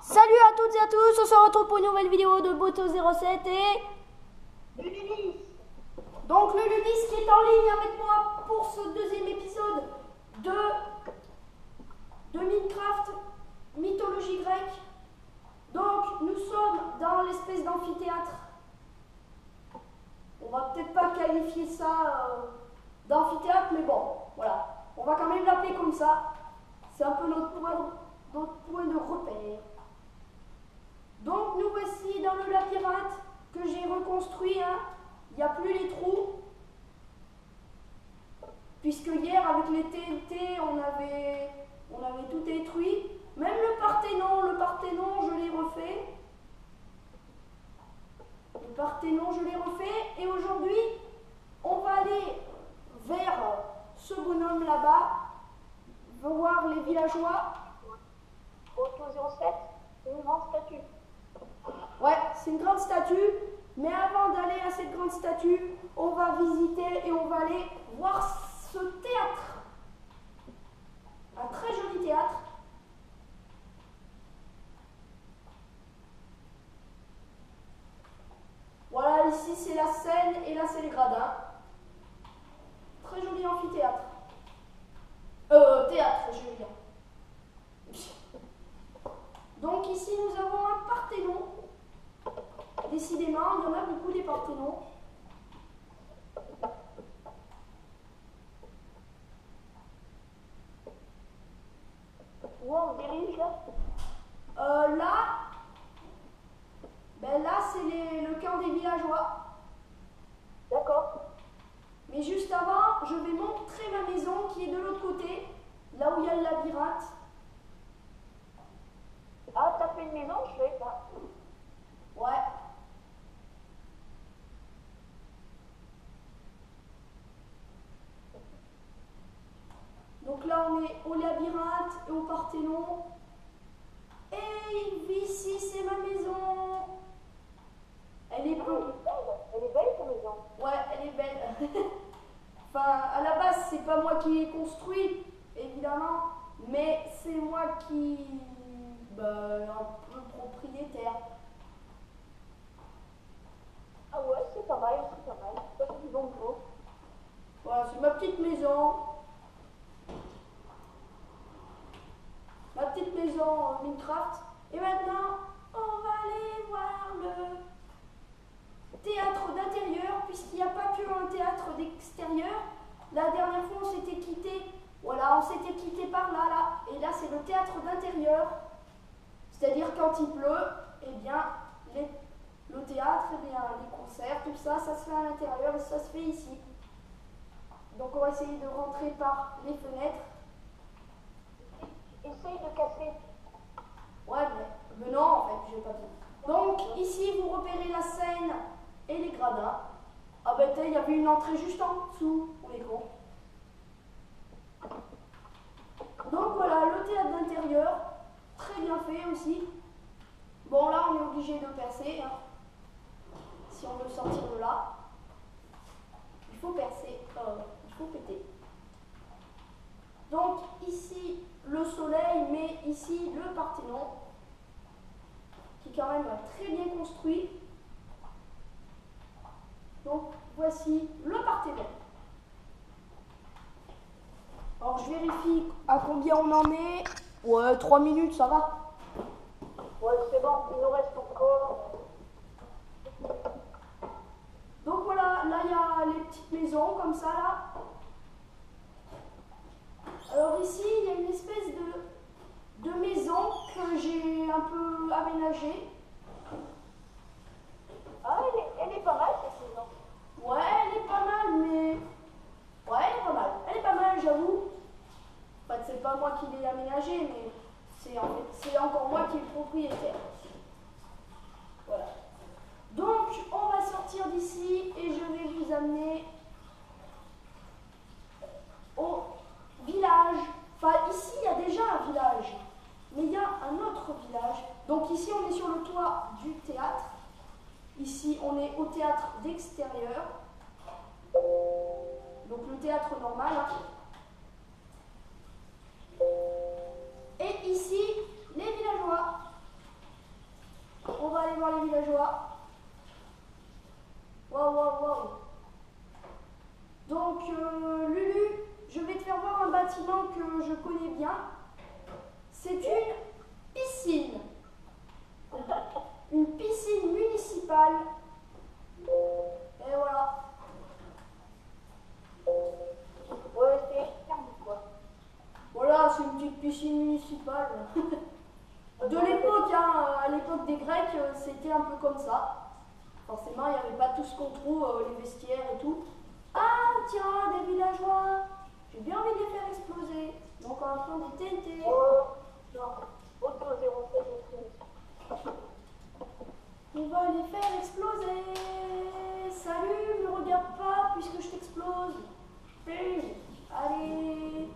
Salut à toutes et à tous, on se retrouve pour une nouvelle vidéo de Boto07 et... Ludis. Donc le Ludis qui est en ligne avec moi pour ce deuxième épisode de Minecraft, mythologie grecque. Donc nous sommes dans l'espèce d'amphithéâtre. On va peut-être pas qualifier ça d'amphithéâtre, mais bon, voilà. On va quand même l'appeler comme ça. C'est un peu notre point de repère. Donc nous voici dans le labyrinthe que j'ai reconstruit. Hein. Il n'y a plus les trous. Puisque hier avec les TNT on avait tout détruit. Même le Parthénon je l'ai refait. Le Parthénon je l'ai refait. Et aujourd'hui on va aller vers ce bonhomme là-bas. Voir les villageois. Boto07, c'est une grande statue. Ouais, c'est une grande statue, mais avant d'aller à cette grande statue, on va visiter et on va aller voir ce théâtre. Un très joli théâtre. Voilà, ici c'est la scène et là c'est les gradins. Très joli amphithéâtre. Théâtre, je veux dire. Donc ici nous avons un Parthénon. Décidément, il y en a beaucoup des Parthénons. Où on se dirige là? Là c'est le camp des villageois. D'accord. Mais juste avant, je vais montrer ma maison qui est de l'autre côté, là où il y a le labyrinthe. Ah, t'as fait une maison, je sais pas. Ouais. Donc là, on est au labyrinthe et au Parthénon. Et ici, c'est ma maison. Elle est bleue. Elle est belle ta maison. Ouais, elle est belle. Enfin, à la base, c'est pas moi qui l'ai construit, évidemment, mais c'est moi qui, un peu propriétaire. Ah ouais, c'est pas mal, c'est pas mal. Ça fait du bon boulot. Voilà, c'est ma petite maison. Ma petite maison Minecraft. Et maintenant, on va aller voir le théâtre d'intérieur, puisqu'il n'y a pas que un théâtre d'extérieur. La dernière fois, on s'était quitté. Voilà, on s'était quitté par là, là. Et là, c'est le théâtre d'intérieur. C'est-à-dire quand il pleut, eh bien, le théâtre, eh bien, les concerts, tout ça, ça se fait à l'intérieur et ça se fait ici. Donc on va essayer de rentrer par les fenêtres. Essaye de casser. Ouais, mais non, en fait, j'ai pas vu. Donc ici, vous repérez la scène et les gradins. Ah ben, il y avait une entrée juste en dessous, on est con. Donc voilà, le théâtre d'intérieur, très bien fait aussi. Bon, là, on est obligé de percer, hein. Si on veut sortir de là, il faut percer, il faut péter. Donc ici, le soleil, mais ici, le Parthénon, qui est quand même très bien construit. Donc voici le Parthénon. Alors je vérifie à combien on en est. Ouais, 3 minutes, ça va. Ouais, c'est bon, il nous reste encore. Donc voilà, là il y a les petites maisons comme ça là. Alors ici, il y a une espèce de maison que j'ai un peu aménagée. Ah, elle est pas mal cette maison. Ouais, elle est pas mal, mais... Ouais, elle est pas mal. Elle est pas mal, j'avoue. En fait, c'est pas moi qui l'ai aménagée, mais c'est encore moi qui est le propriétaire. Voilà. Donc, on va sortir d'ici et je vais vous amener au village. Enfin, ici, il y a déjà un village, mais il y a un autre village. Donc ici, on est sur le toit du théâtre. Ici, on est au théâtre d'extérieur. Donc le théâtre normal. Hein. Et ici, les villageois. voir les villageois. Waouh, waouh, waouh. Donc, Lulu, je vais te faire voir un bâtiment que je connais bien. C'est une piscine. Une piscine municipale. Et voilà. Ouais, c'est ferme, quoi. Voilà, c'est une petite piscine municipale. De l'époque, hein, à l'époque des Grecs, c'était un peu comme ça. Forcément, il n'y avait pas tout ce qu'on trouve, les vestiaires et tout. Ah, tiens, des villageois. J'ai bien envie de les faire exploser. Donc, on va prendre des TNT. Non, auto 07. On va les faire exploser. Salut, ne regarde pas puisque je t'explose. Allez.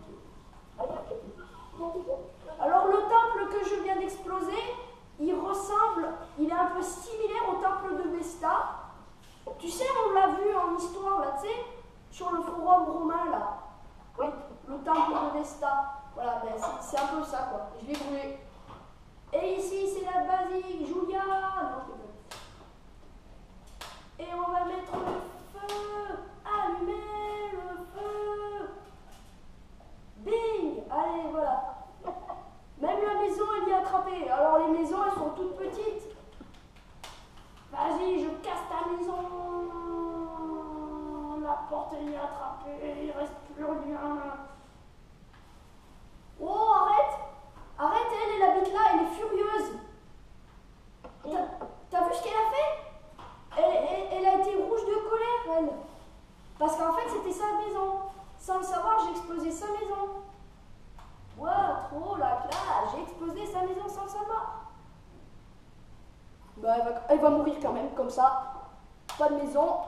Alors, le temple que je viens d'exploser, il est un peu similaire au temple de Vesta. Tu sais, on l'a vu en histoire, là, tu sais, sur le forum romain, là. Oui. Le temple de Vesta. Voilà, ben, c'est un peu ça, quoi. Je l'ai brûlé. Et ici, c'est la basique, Julia. Non, je déconne. Et on va mettre le feu. Allumer le feu. Bing. Allez, voilà. Même la maison, elle y est attrapée. Alors, les maisons, elles sont toutes petites. Vas-y, je casse ta maison. La porte, elle y est attrapée. Il reste plus rien. Oh, arrête. Arrête, elle habite là, elle est furieuse. T'as vu ce qu'elle a fait? Elle a été rouge de colère, elle. Parce qu'en fait, c'était sa maison. Sans le savoir, j'ai explosé sa maison. Wow, trop la classe. J'ai explosé sa maison sans le savoir. Bah, elle va mourir quand même, comme ça. Pas de maison.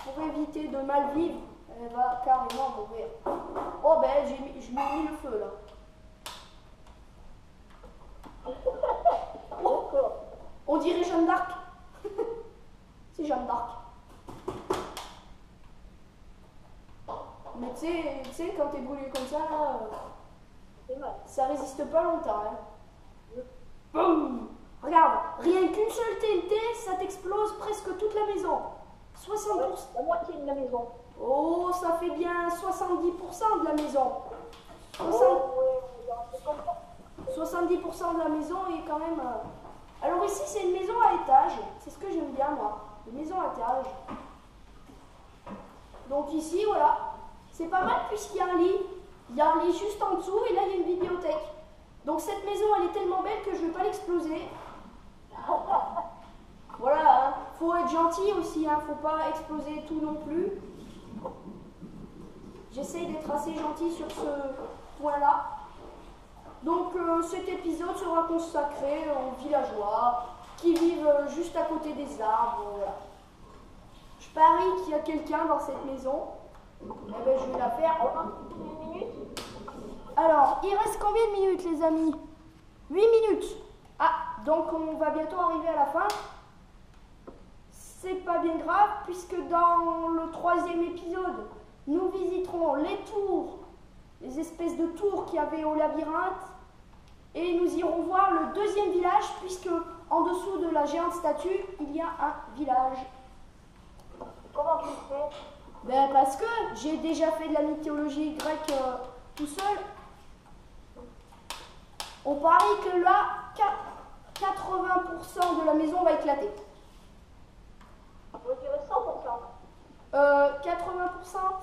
Pour éviter de mal vivre, elle va carrément mourir. Oh ben, je lui ai mis le feu, là. Oh, on dirait Jeanne d'Arc. C'est Jeanne d'Arc. Mais tu sais, quand t'es brûlé comme ça, là, ça résiste pas longtemps. Hein. Boum. Regarde, rien qu'une seule TNT, ça t'explose presque toute la maison. 60%. La moitié de la maison. Oh, ça fait bien 70% de la maison. 70% de la maison est quand même... Alors ici, c'est une maison à étage. C'est ce que j'aime bien, moi. Une maison à étage. Donc ici, voilà. C'est pas mal puisqu'il y a un lit. Il y a un lit juste en dessous et là, il y a une bibliothèque. Donc cette maison, elle est tellement belle que je ne vais pas l'exploser. Voilà, hein. Faut être gentil aussi, hein. Faut pas exploser tout non plus. J'essaye d'être assez gentil sur ce point-là. Donc cet épisode sera consacré aux villageois qui vivent juste à côté des arbres. Voilà. Je parie qu'il y a quelqu'un dans cette maison. Eh ben, je vais la faire en 1 minute. Alors, il reste combien de minutes, les amis? 8 minutes. Ah, donc on va bientôt arriver à la fin. C'est pas bien grave, puisque dans le 3e épisode, nous visiterons les tours, les espèces de tours qu'il y avait au labyrinthe. Et nous irons voir le 2e village, puisque en dessous de la géante statue, il y a un village. Comment tu le fais? Ben parce que j'ai déjà fait de la mythologie grecque tout seul. On parie que là, 80% de la maison va éclater. Je dirais 100%. 80%,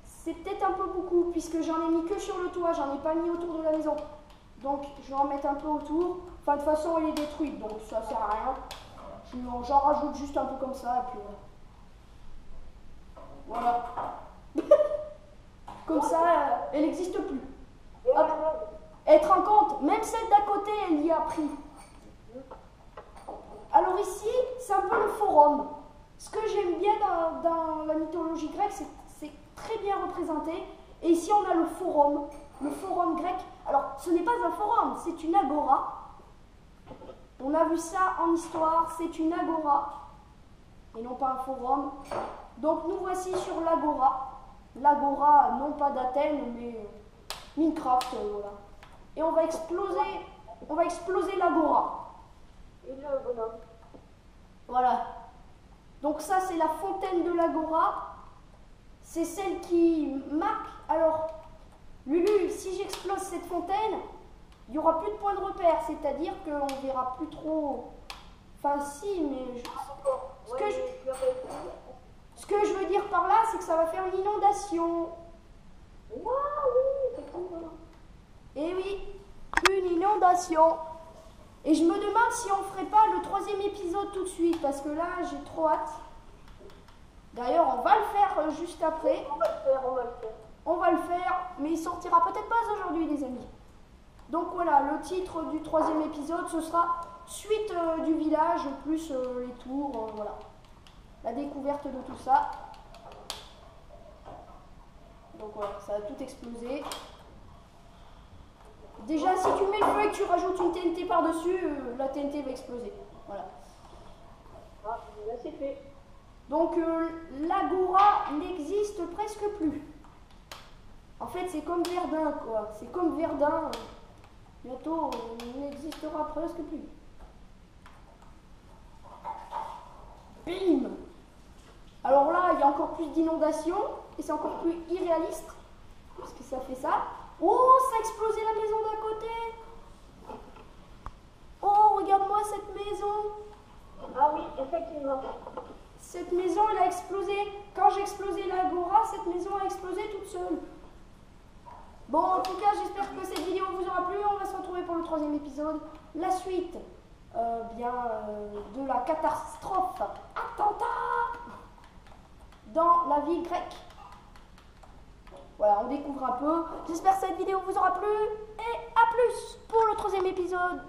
c'est peut-être un peu beaucoup, puisque j'en ai mis que sur le toit, j'en ai pas mis autour de la maison. Donc je vais en mettre un peu autour. Enfin, de toute façon, elle est détruite, donc ça sert à rien. J'en rajoute juste un peu comme ça, et puis voilà. Comme ça, elle n'existe plus. Hop. Elle te rend compte, même celle d'à côté, elle y a pris. Alors ici, c'est un peu le forum. Ce que j'aime bien dans la mythologie grecque, c'est très bien représenté. Et ici, on a le forum grec. Alors, ce n'est pas un forum, c'est une agora. On a vu ça en histoire, c'est une agora. Et non pas un forum. Donc, nous voici sur l'agora. L'agora, non pas d'Athènes, mais Minecraft, voilà. Et on va exploser l'agora. Et le bonhomme. Voilà. Donc ça, c'est la fontaine de l'Agora. C'est celle qui marque. Alors, Lulu, si j'explose cette fontaine, il n'y aura plus de point de repère. C'est-à-dire qu'on ne verra plus trop... Enfin, si, mais... Ce que je veux dire par là, c'est que ça va faire une inondation. Waouh, oui, c'est cool. Eh oui, une inondation. Et je me demande si on ferait pas le 3e épisode tout de suite, parce que là, j'ai trop hâte. D'ailleurs, on va le faire juste après. On va le faire, on va le faire. On va le faire, mais il sortira peut-être pas aujourd'hui, les amis. Donc voilà, le titre du 3e épisode, ce sera suite du village, plus les tours, voilà. La découverte de tout ça. Donc voilà, ça a tout explosé. Déjà, si tu mets le feu et que tu rajoutes une TNT par-dessus, la TNT va exploser. Voilà. Ah, là c'est fait. Donc l'Agora n'existe presque plus. En fait, c'est comme Verdun, quoi. C'est comme Verdun. Bientôt, il n'existera presque plus. Bim! Alors là, il y a encore plus d'inondations et c'est encore plus irréaliste parce que ça fait ça. Oh, ça a explosé la maison d'à côté. Oh, regarde-moi cette maison. Ah oui, effectivement. Cette maison, elle a explosé. Quand j'ai explosé l'Agora, cette maison a explosé toute seule. Bon, en tout cas, j'espère que cette vidéo vous aura plu. On va se retrouver pour le 3e épisode. La suite, de la catastrophe attentat dans la ville grecque. Voilà, on découvre un peu. J'espère que cette vidéo vous aura plu. Et à plus pour le 3e épisode